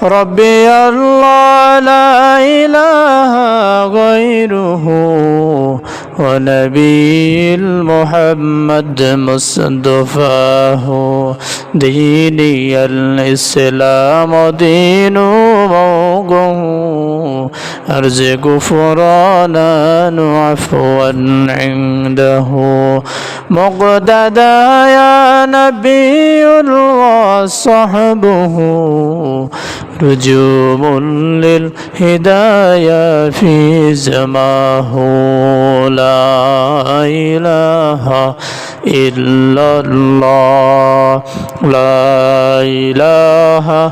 ربي الله لا إله غيره ونبي محمد مصطفاه ديني الإسلام دين موقه أرجو غفرانا وعفوا عنده مقتدى يا نبي وصحبه رجوم للهداية في زماه لا إله إلا الله لا إله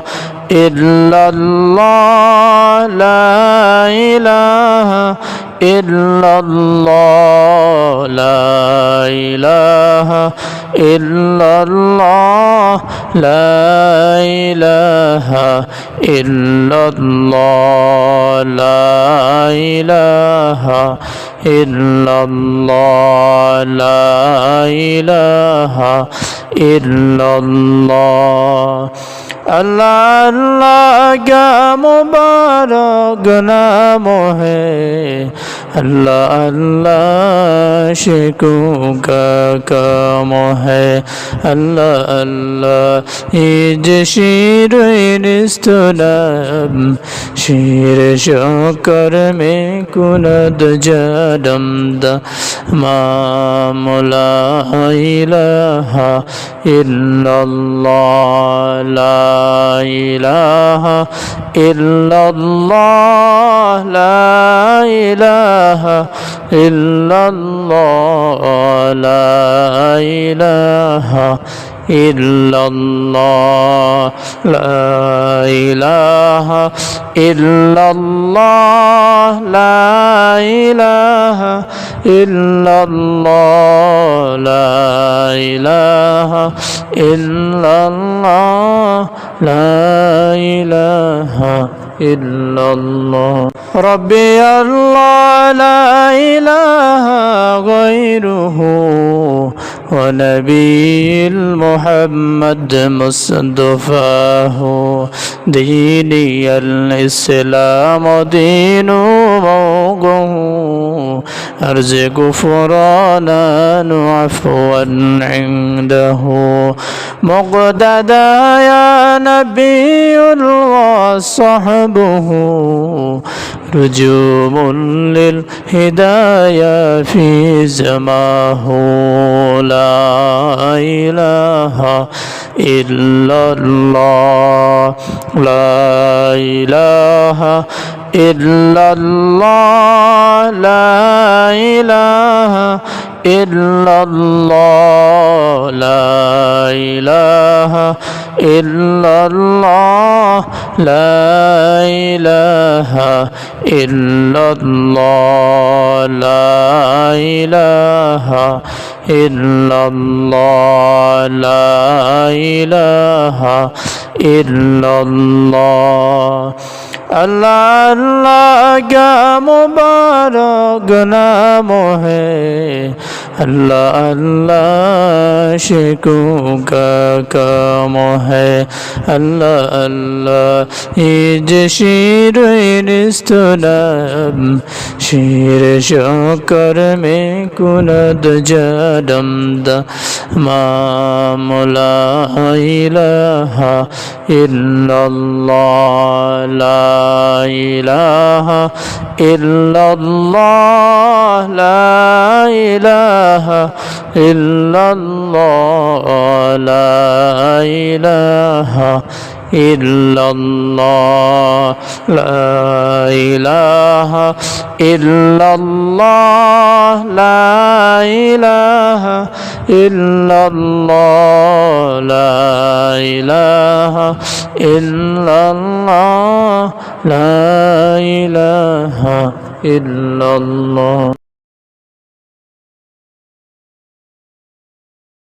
إلا الله لا إله إلا الله لا إله إلا الله لا إله إلا الله لا إله إلا الله لا إله إلا الله अल्लाह अल्लाह का मुबारक नाम है अल्लाह अल्लाह शिकों का काम है अल्लाह अल्लाह इज शीर निस्तुनब शीर शकर में कुनद जदम द मामुला इलाहा इल्लल्लाह ला إله إلا الله لا إله إلا الله لا إله إلا الله لا إله إلا الله لا إله إلا الله لا إله إلا الله لا إله إلا الله ربي الله لا إله غيره ونبي محمد مصطفاه ديني الإسلام دين موقه أرجو غفرانا وعفوا عنده مقتدى يا نبي وصحبه رجوم للهداية في زماه لا إله إلا الله لا إله إلا الله لا إله إلا الله لا إله إلا الله لا إله إلا الله لا إله إلا الله لا إله إلا الله अल्लाह अल्लाह का मुबारक नाम है अल्लाह अल्लाह शिकों का काम है अल्लाह अल्लाह इज शीर निस्तुनब शीर शकर में कुनद जदम द मामुला इलाहा इल्लल्लाह ला إله إلا الله لا إله إلا الله لا إله إلا الله لا إله إلا الله لا إله إلا الله لا إله إلا الله لا إله إلا الله